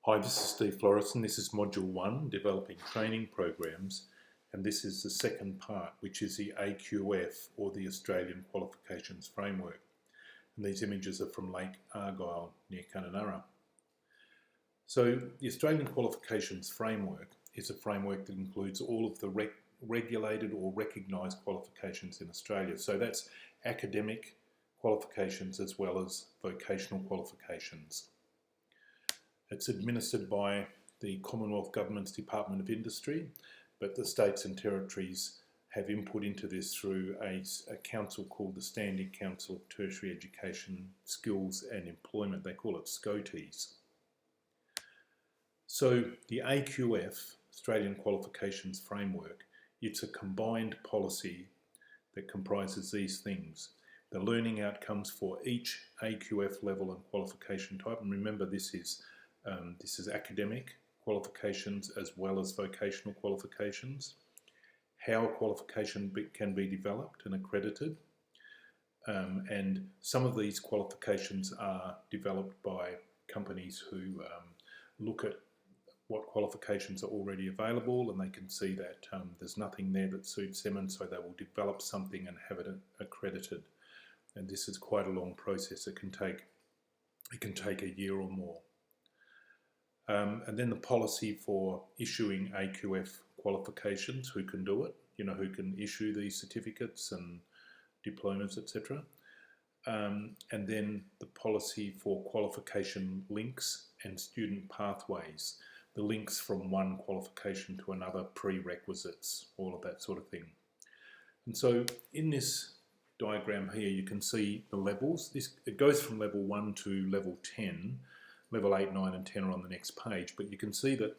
Hi, this is Steve Flores, and this is Module 1, Developing Training Programs, and this is the second part, which is the AQF, or the Australian Qualifications Framework. And these images are from Lake Argyle near Kununurra. So the Australian Qualifications Framework is a framework that includes all of the regulated or recognised qualifications in Australia. So that's academic qualifications as well as vocational qualifications. It's administered by the Commonwealth Government's Department of Industry, but the states and territories have input into this through a council called the Standing Council of Tertiary Education, Skills and Employment. They call it SCOTES. So the AQF, Australian Qualifications Framework, it's a combined policy that comprises these things. The learning outcomes for each AQF level and qualification type, and remember this is academic qualifications as well as vocational qualifications, how a qualification can be developed and accredited, and some of these qualifications are developed by companies who look at what qualifications are already available, and they can see that there's nothing there that suits them, and so they will develop something and have it accredited. And this is quite a long process. It can take a year or more. And then the policy for issuing AQF qualifications, who can do it, who can issue these certificates and diplomas, etc. And then the policy for qualification links and student pathways, the links from one qualification to another, prerequisites, all of that sort of thing. And so in this diagram here, you can see the levels. It goes from level 1 to level 10. Level 8, 9 and 10 are on the next page, but you can see that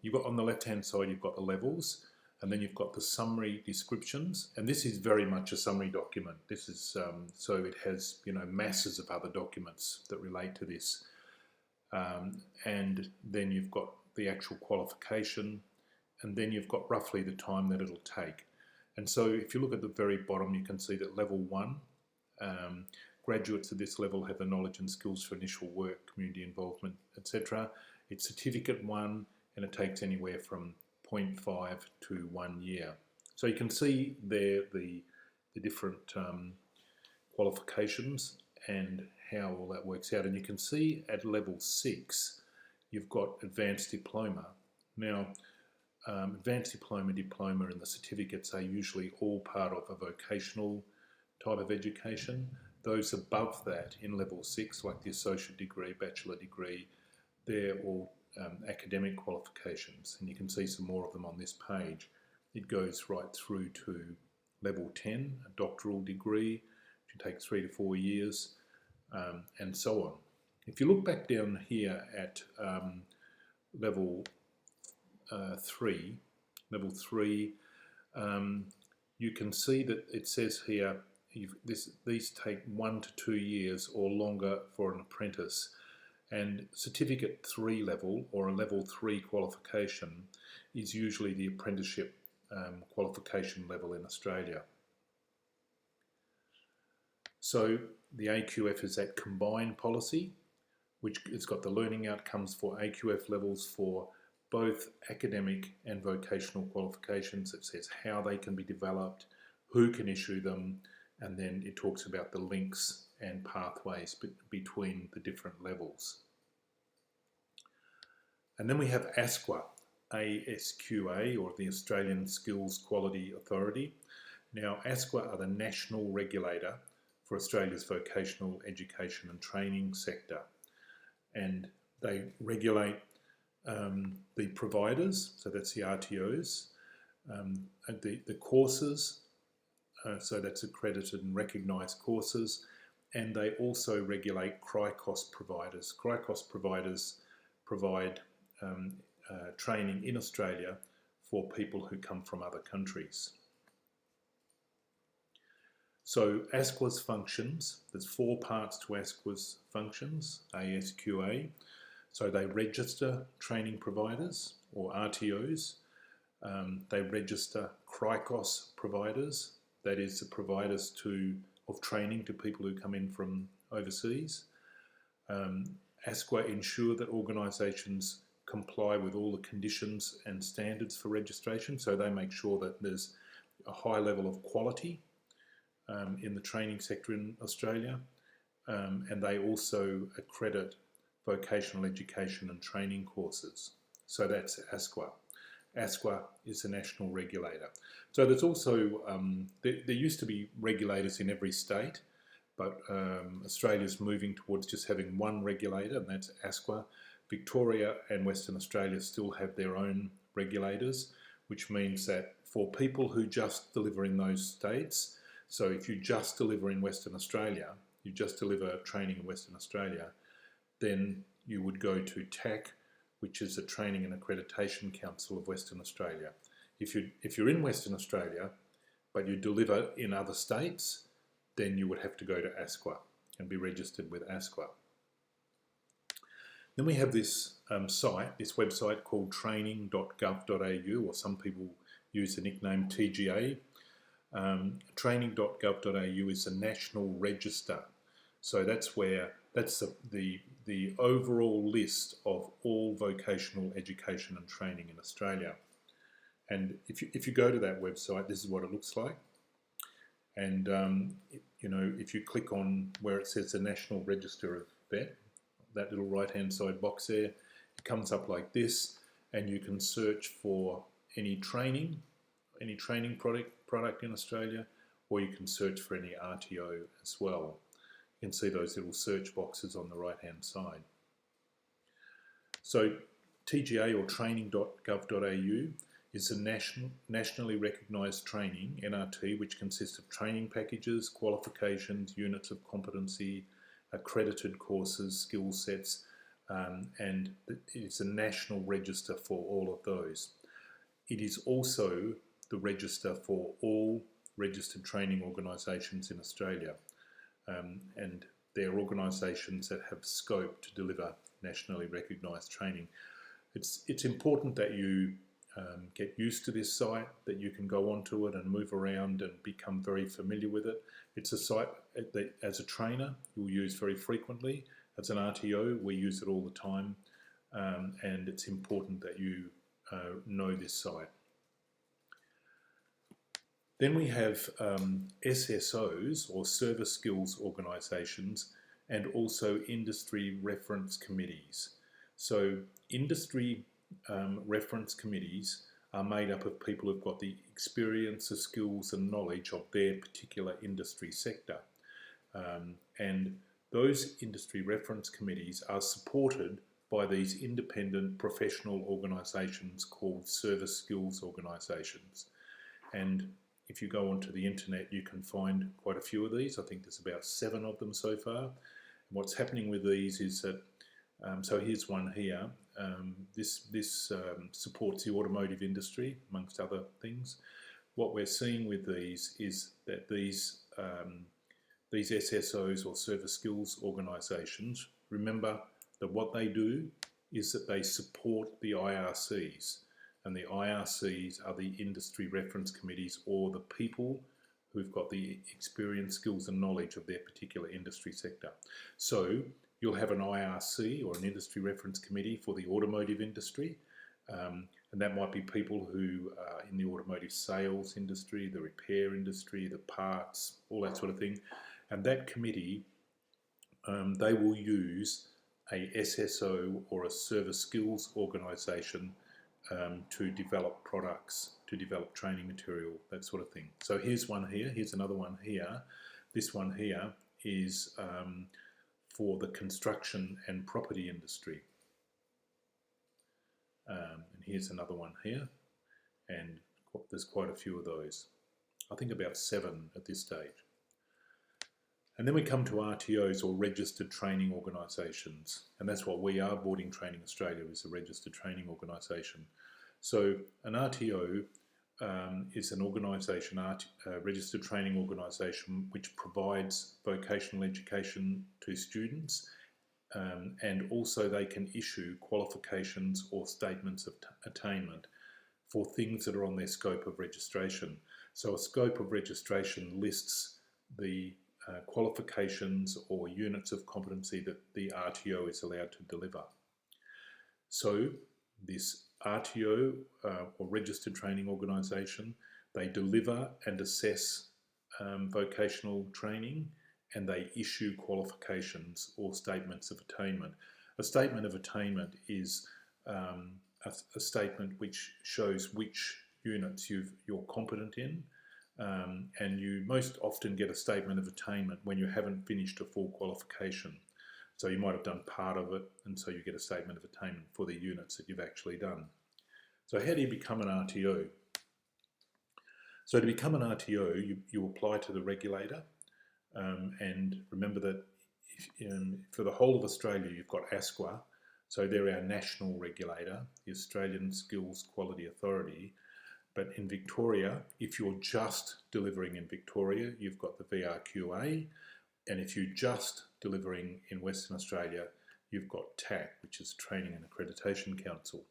you've got on the left hand side you've got the levels, and then you've got the summary descriptions, and this is very much a summary document. This is so it has masses of other documents that relate to this, and then you've got the actual qualification, and then you've got roughly the time that it'll take. And so if you look at the very bottom, you can see that level 1, graduates at this level have the knowledge and skills for initial work, community involvement, etc. It's certificate 1, and it takes anywhere from 0.5 to 1 year. So you can see there the different qualifications and how all that works out. And you can see at level 6, you've got advanced diploma. Now, advanced diploma, and the certificates are usually all part of a vocational type of education. Those above that in level 6, like the associate degree, bachelor degree, they're all academic qualifications, and you can see some more of them on this page. It goes right through to level 10, a doctoral degree, which takes 3 to 4 years, and so on. If you look back down here at level 3, you can see that it says here these take 1 to 2 years or longer for an apprentice, and certificate 3 level or a level 3 qualification is usually the apprenticeship qualification level in Australia. So the AQF is that combined policy, which has got the learning outcomes for AQF levels for both academic and vocational qualifications. It says how they can be developed, who can issue them, and then it talks about the links and pathways between the different levels. And then we have ASQA, ASQA, or the Australian Skills Quality Authority. Now, ASQA are the national regulator for Australia's vocational education and training sector, and they regulate the providers, so that's the RTOs, the courses, so that's accredited and recognised courses, and they also regulate CRICOS providers. CRICOS providers provide training in Australia for people who come from other countries. So ASQA's functions, there's 4 parts to ASQA's functions, ASQA. So they register training providers, or RTOs. They register CRICOS providers, that is the providers of training to people who come in from overseas. ASQA ensure that organisations comply with all the conditions and standards for registration, so they make sure that there's a high level of quality in the training sector in Australia, and they also accredit vocational education and training courses. So that's ASQA. ASQA is the national regulator. So there's also, there used to be regulators in every state, but Australia's moving towards just having one regulator, and that's ASQA. Victoria and Western Australia still have their own regulators, which means that for people who just deliver in those states, so if you just deliver in Western Australia, you just deliver training in Western Australia, then you would go to TAC, which is the Training and Accreditation Council of Western Australia. If you're in Western Australia, but you deliver in other states, then you would have to go to ASQA and be registered with ASQA. Then we have this this website called training.gov.au, or some people use the nickname TGA. Training.gov.au is the national register. So that's the overall list of all vocational education and training in Australia. And if you go to that website, this is what it looks like. And if you click on where it says the National Register of VET, that little right-hand side box there, it comes up like this, and you can search for any training product in Australia, or you can search for any RTO as well. You can see those little search boxes on the right-hand side. So TGA, or training.gov.au, is a nationally recognised training, NRT, which consists of training packages, qualifications, units of competency, accredited courses, skill sets, and it's a national register for all of those. It is also the register for all registered training organisations in Australia, and they're organisations that have scope to deliver nationally recognised training. It's important that you get used to this site, that you can go onto it and move around and become very familiar with it. It's a site that, as a trainer, you'll use very frequently. As an RTO, we use it all the time, and it's important that you know this site. Then we have SSOs, or Service Skills Organisations, and also industry reference committees. So industry reference committees are made up of people who've got the experience, the skills and knowledge of their particular industry sector. And those industry reference committees are supported by these independent professional organisations called Service Skills Organisations. And if you go onto the internet, you can find quite a few of these. I think there's about 7 of them so far. And what's happening with these is that, so here's one here. This supports the automotive industry, amongst other things. What we're seeing with these is that these SSOs, or Service Skills Organisations, remember that what they do is that they support the IRCs, and the IRCs are the industry reference committees, or the people who've got the experience, skills and knowledge of their particular industry sector. So you'll have an IRC, or an industry reference committee, for the automotive industry, and that might be people who are in the automotive sales industry, the repair industry, the parts, all that sort of thing. And that committee, they will use a SSO, or a Service Skills Organisation, to develop products, to develop training material, that sort of thing. So here's one here, here's another one here. This one here is for the construction and property industry. And here's another one here, and there's quite a few of those. I think about 7 at this stage. And then we come to RTOs, or Registered Training Organisations, and that's what we are. Boarding Training Australia is a registered training organisation. So an RTO is an organisation, registered training organisation, which provides vocational education to students, and also they can issue qualifications or statements of attainment for things that are on their scope of registration. So a scope of registration lists the qualifications or units of competency that the RTO is allowed to deliver. So this RTO or Registered Training Organisation, they deliver and assess vocational training, and they issue qualifications or statements of attainment. A statement of attainment is a statement which shows which units you're competent in, and you most often get a statement of attainment when you haven't finished a full qualification. So you might have done part of it, and so you get a statement of attainment for the units that you've actually done. So how do you become an RTO? So to become an RTO, you apply to the regulator, and remember that for the whole of Australia, you've got ASQA, so they're our national regulator, the Australian Skills Quality Authority. But in Victoria, if you're just delivering in Victoria, you've got the VRQA, and if you're just delivering in Western Australia, you've got TAC, which is Training and Accreditation Council.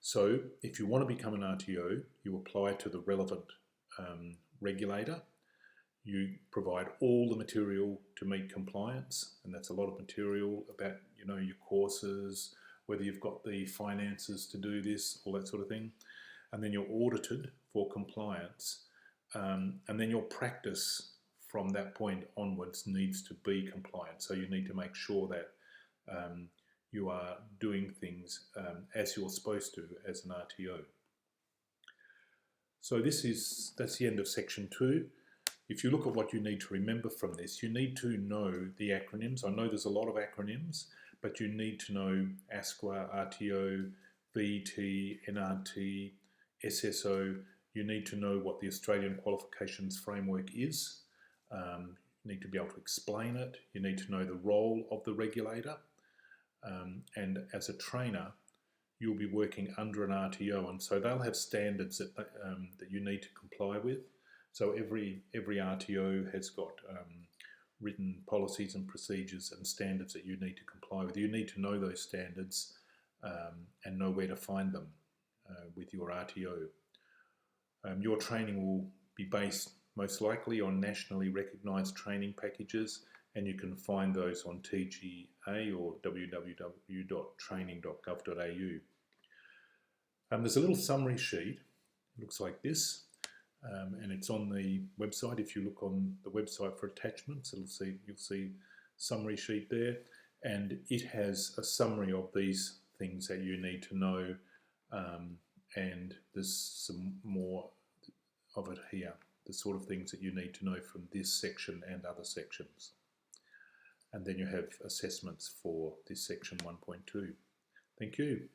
So if you want to become an RTO, you apply to the relevant regulator. You provide all the material to meet compliance, and that's a lot of material about, your courses, whether you've got the finances to do this, all that sort of thing. And then you're audited for compliance, and then your practice from that point onwards needs to be compliant. So you need to make sure that you are doing things as you're supposed to as an RTO. So that's the end of section 2. If you look at what you need to remember from this, you need to know the acronyms. I know there's a lot of acronyms, but you need to know ASQA, RTO, VT, NRT, SSO. You need to know what the Australian Qualifications Framework is. You need to be able to explain it. You need to know the role of the regulator. And as a trainer, you'll be working under an RTO, and so they'll have standards that you need to comply with. So every RTO has got written policies and procedures and standards that you need to comply with. You need to know those standards and know where to find them with your RTO. Your training will be based most likely on nationally recognised training packages, and you can find those on TGA or www.training.gov.au. There's a little summary sheet. It looks like this, and it's on the website. If you look on the website for attachments, you'll see summary sheet there, and it has a summary of these things that you need to know, and there's some more of it here, the sort of things that you need to know from this section and other sections. And then you have assessments for this section 1.2. Thank you.